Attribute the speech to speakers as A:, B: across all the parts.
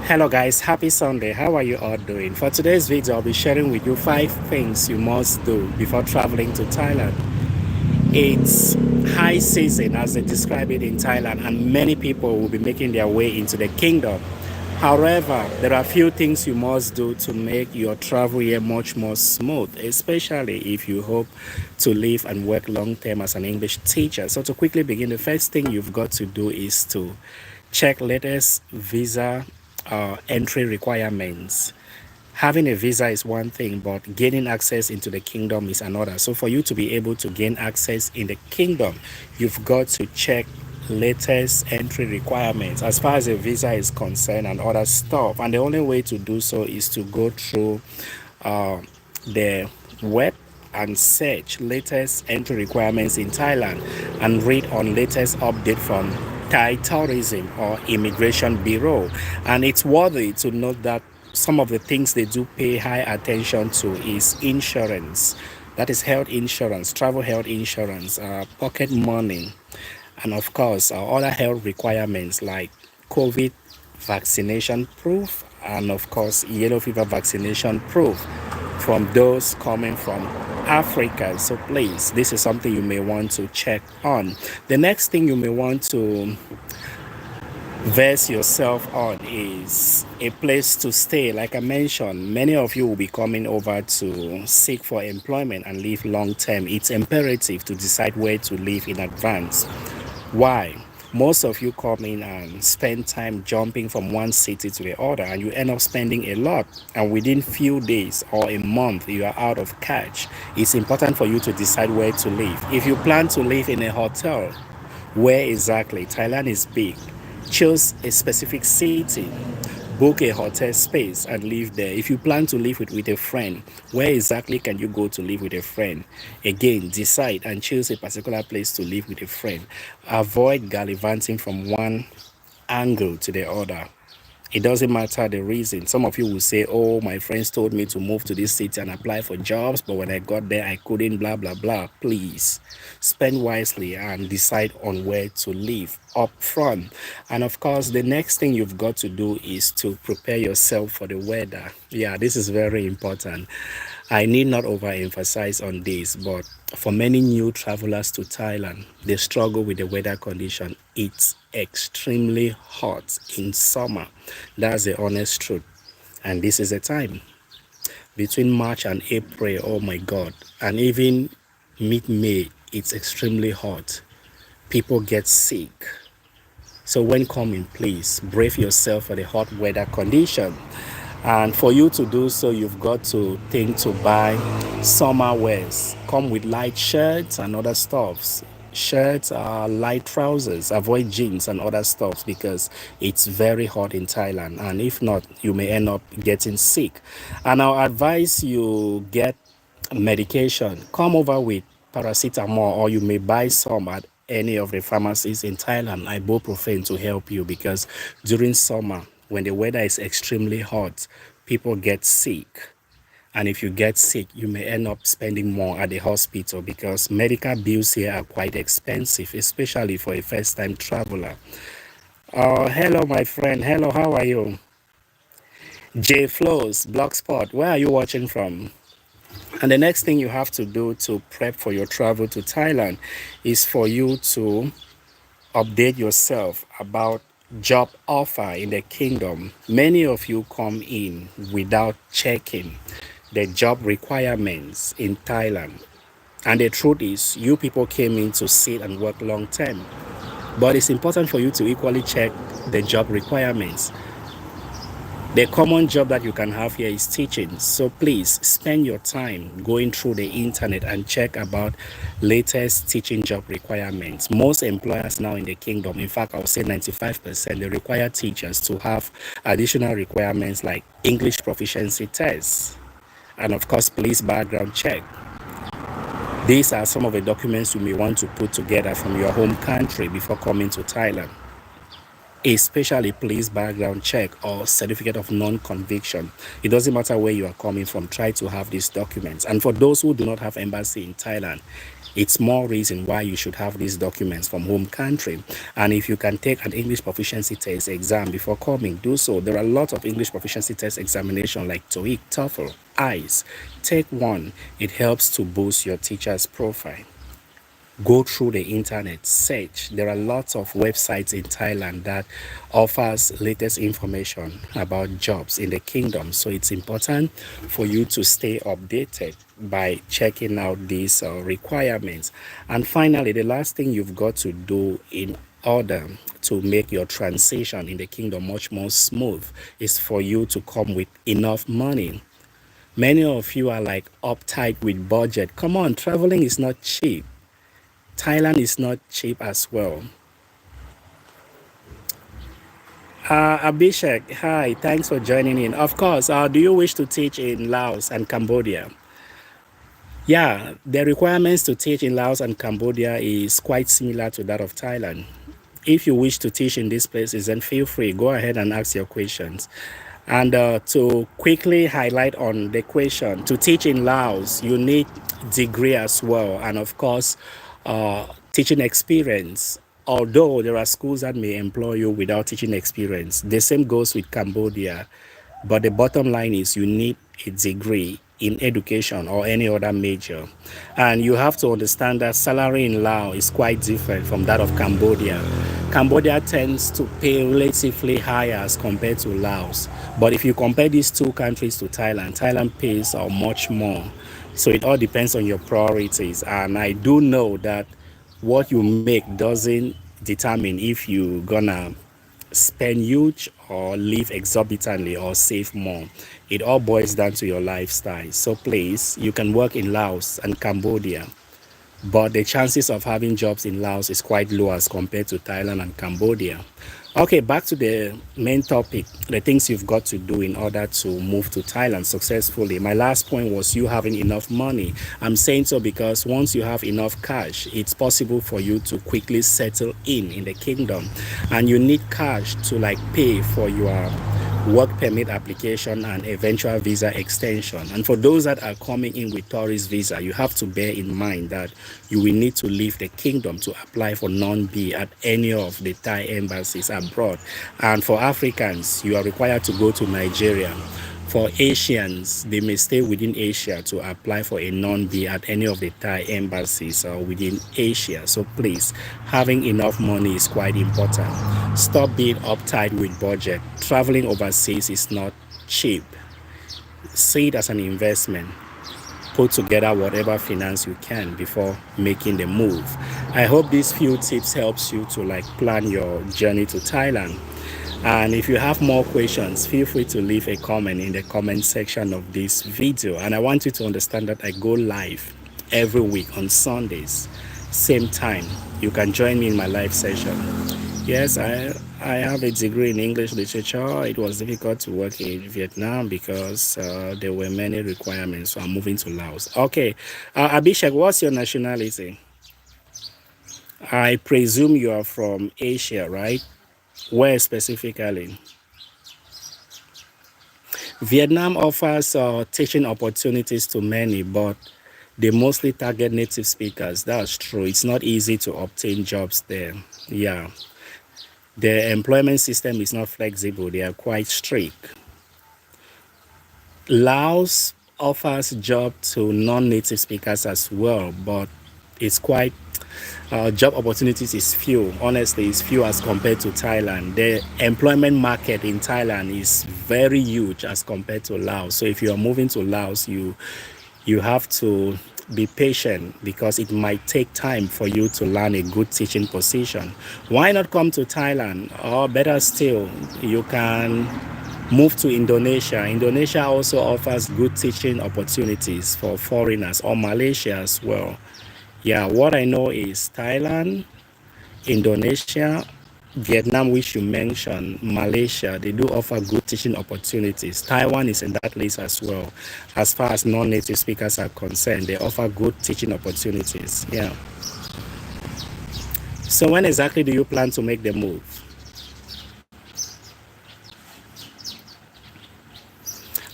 A: Hello guys, happy Sunday. How are you all doing? For today's video, I'll be sharing with you 5 things you must do before traveling to Thailand. It's high season as they describe it in Thailand, and many people will be making their way into the kingdom. However, there are a few things you must do to make your travel here much more smooth, especially if you hope to live and work long term as an English teacher. So to quickly begin, the first thing you've got to do is to check latest visa entry requirements. Having a visa is one thing, but gaining access into the kingdom is another. So for you to be able to gain access in the kingdom, you've got to check latest entry requirements as far as a visa is concerned and other stuff. And the only way to do so is to go through the web and search latest entry requirements in Thailand and read on latest update from Thai Tourism or Immigration Bureau. And it's worthy to note that some of the things they do pay high attention to is insurance. That is health insurance, travel health insurance, pocket money, and of course other health requirements like COVID vaccination proof and of course yellow fever vaccination proof from those coming from Africa. So please, this is something you may want to check on. The next thing you may want to verse yourself on is a place to stay. Like I mentioned, many of you will be coming over to seek for employment and live long term. It's imperative to decide where to live in advance. Why? Most of you come in and spend time jumping from one city to the other, and you end up spending a lot, and within few days or a month you are out of cash. It's important for you to decide where to live. If you plan to live in a hotel, where exactly? Thailand is big. Choose a specific city, book a hotel space and live there. If you plan to live with a friend, where exactly can you go to live with a friend? Again, decide and choose a particular place to live with a friend. Avoid gallivanting from one angle to the other. It doesn't matter the reason. Some of you will say, oh, my friends told me to move to this city and apply for jobs, but when I got there, I couldn't, blah, blah, blah. Please spend wisely and decide on where to live up front. And of course, the next thing you've got to do is to prepare yourself for the weather. Yeah, this is very important. I need not overemphasize on this, but for many new travelers to Thailand, they struggle with the weather condition. It's extremely hot in summer. That's the honest truth. And this is the time. Between March and April, oh my God, and even mid-May, it's extremely hot. People get sick. So when coming, please brave yourself for the hot weather condition. And for you to do so, you've got to think to buy summer wears. Come with light shirts and other stuffs. Shirts, light trousers. Avoid jeans and other stuffs because it's very hot in Thailand. And if not, you may end up getting sick. And I'll advise you get medication. Come over with paracetamol, or you may buy some at any of the pharmacies in Thailand, ibuprofen, to help you, because during summer, when the weather is extremely hot, people get sick. And if you get sick, you may end up spending more at the hospital because medical bills here are quite expensive, especially for a first-time traveler. Hello, my friend. Hello, how are you? J Flows, Blogspot, where are you watching from? And the next thing you have to do to prep for your travel to Thailand is for you to update yourself about job offer in the kingdom. Many of you come in without checking the job requirements in Thailand. And the truth is, you people came in to sit and work long term. But it's important for you to equally check the job requirements. The common job that you can have here is teaching. So please spend your time going through the internet and check about latest teaching job requirements. Most employers now in the kingdom, in fact, I'll say 95%, they require teachers to have additional requirements like English proficiency tests and of course, police background check. These are some of the documents you may want to put together from your home country before coming to Thailand. Especially police background check or certificate of non-conviction. It doesn't matter where you are coming from, try to have these documents. And for those who do not have embassy in Thailand, It's more reason why you should have these documents from home country. And if you can take an English proficiency test exam before coming, do so. There are a lot of English proficiency test examination like TOEIC, TOEFL, ICE. Take one. It helps to boost your teacher's profile. Go through the internet, search. There are lots of websites in Thailand that offers latest information about jobs in the kingdom. So it's important for you to stay updated by checking out these requirements. And finally, the last thing you've got to do in order to make your transition in the kingdom much more smooth is for you to come with enough money. Many of you are like uptight with budget. Come on, traveling is not cheap. Thailand is not cheap as well. Abhishek, hi, thanks for joining in. Of course, do you wish to teach in Laos and Cambodia? Yeah, the requirements to teach in Laos and Cambodia is quite similar to that of Thailand. If you wish to teach in these places, then feel free, go ahead and ask your questions. And to quickly highlight on the question, to teach in Laos, you need degree as well, and of course, teaching experience. Although there are schools that may employ you without teaching experience, the same goes with Cambodia. But the bottom line is you need a degree in education or any other major. And you have to understand that salary in Laos is quite different from that of Cambodia. Cambodia tends to pay relatively higher as compared to Laos. But if you compare these two countries to Thailand, Thailand pays much more. So it all depends on your priorities. And I do know that what you make doesn't determine if you're gonna spend huge or live exorbitantly or save more. It all boils down to your lifestyle. So please, you can work in Laos and Cambodia, but the chances of having jobs in Laos is quite low as compared to Thailand and Cambodia. Okay, back to the main topic, the things you've got to do in order to move to Thailand successfully. My last point was you having enough money. I'm saying so because once you have enough cash, it's possible for you to quickly settle in the kingdom. And you need cash to like pay for your work permit application and eventual visa extension. And for those that are coming in with tourist visa, you have to bear in mind that you will need to leave the kingdom to apply for non-B at any of the Thai embassies abroad. And for Africans, you are required to go to Nigeria. For Asians, they may stay within Asia to apply for a non-B at any of the Thai embassies within Asia. So please, having enough money is quite important. Stop being uptight with budget. Traveling overseas is not cheap. See it as an investment. Put together whatever finance you can before making the move. I hope these few tips helps you to like plan your journey to Thailand. And if you have more questions, feel free to leave a comment in the comment section of this video. And I want you to understand that I go live every week on Sundays, same time. You can join me in my live session. Yes, I have a degree in English literature. It was difficult to work in Vietnam because there were many requirements, so I'm moving to Laos. Okay, Abhishek, what's your nationality? I presume you are from Asia, right? Where specifically? Vietnam offers teaching opportunities to many, but they mostly target native speakers. That's true. It's not easy to obtain jobs there. Yeah. The employment system is not flexible. They are quite strict. Laos offers jobs to non-native speakers as well, but it's quite job opportunities is few. Honestly, it's few as compared to Thailand. The employment market in Thailand is very huge as compared to Laos. So if you are moving to Laos, you have to be patient because it might take time for you to land a good teaching position. Why not come to Thailand? Or better still, you can move to Indonesia. Indonesia also offers good teaching opportunities for foreigners, or Malaysia as well. Yeah, what I know is Thailand, Indonesia, Vietnam, which you mentioned, Malaysia, they do offer good teaching opportunities. Taiwan is in that list as well. As far as non-native speakers are concerned, they offer good teaching opportunities. Yeah. So when exactly do you plan to make the move?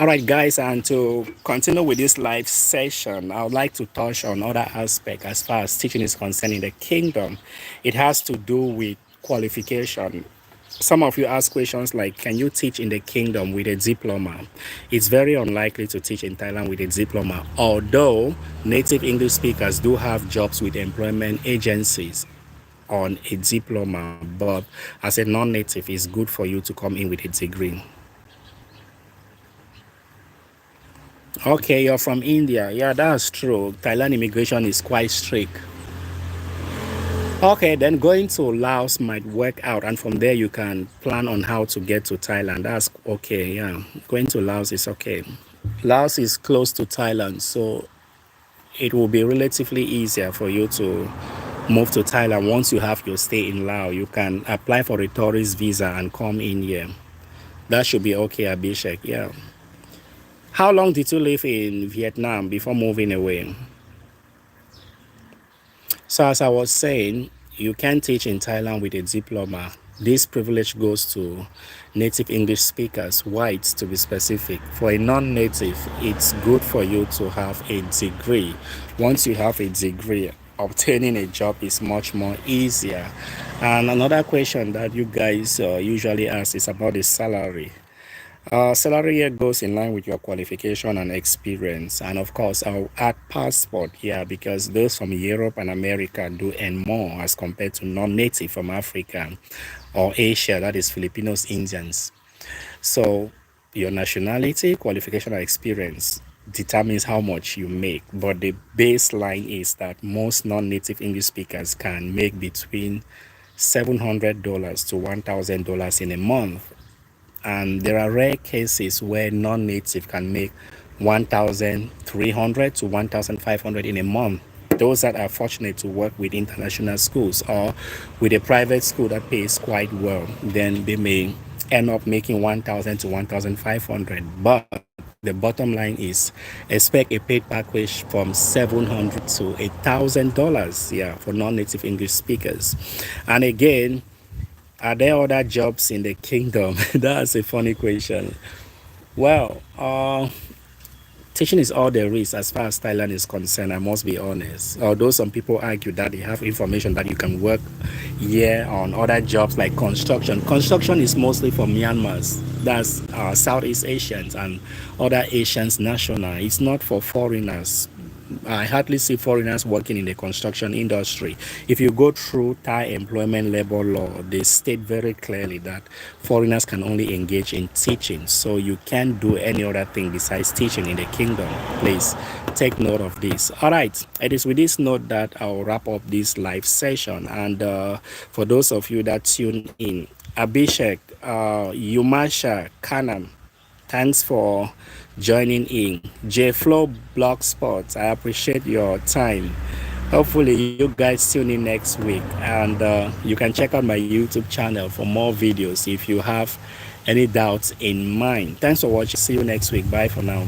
A: All right, guys, and to continue with this live session, I would like to touch on other aspect as far as teaching is concerned in the kingdom. It has to do with qualification. Some of you ask questions like, can you teach in the kingdom with a diploma? It's very unlikely to teach in Thailand with a diploma, although native English speakers do have jobs with employment agencies on a diploma, but as a non-native, it's good for you to come in with a degree. Okay, you're from India. Yeah, that's true. Thailand immigration is quite strict. Okay, then going to Laos might work out, and from there you can plan on how to get to Thailand. That's okay. Yeah, going to Laos is okay. Laos is close to Thailand, so it will be relatively easier for you to move to Thailand. Once you have your stay in Laos, you can apply for a tourist visa and come in here. That should be okay, Abhishek. Yeah. How long did you live in Vietnam before moving away? So as I was saying, you can teach in Thailand with a diploma. This privilege goes to native English speakers, whites to be specific. For a non-native, it's good for you to have a degree. Once you have a degree, obtaining a job is much more easier. And another question that you guys usually ask is about the salary. Salary here goes in line with your qualification and experience. And of course, I'll add passport here because those from Europe and America do earn more as compared to non-native from Africa or Asia, that is Filipinos, Indians. So your nationality, qualification, or experience determines how much you make. But the baseline is that most non-native English speakers can make between $700 to $1,000 in a month. And there are rare cases where non-native can make 1,300 to 1,500 in a month. Those that are fortunate to work with international schools or with a private school that pays quite well, then they may end up making 1,000 to 1,500. But the bottom line is expect a paid package from $700 to $1,000, yeah, for non-native English speakers. And again, are there other jobs in the kingdom? That's a funny question. Well, teaching is all there is as far as Thailand is concerned, I must be honest. Although some people argue that they have information that you can work here on other jobs like construction. Construction is mostly for Myanmar's, that's Southeast Asians and other Asians national. It's not for foreigners. I hardly see foreigners working in the construction industry. If you go through Thai employment labor law, they state very clearly that foreigners can only engage in teaching. So you can't do any other thing besides teaching in the kingdom. Please take note of this. All right. It is with this note that I'll wrap up this live session. And for those of you that tune in, Abhishek, Yumasha, Kanam, thanks for joining in. JFlow Blogspot, I appreciate your time. Hopefully you guys tune in next week, and you can check out my YouTube channel for more videos if you have any doubts in mind. Thanks for watching. See you next week. Bye for now.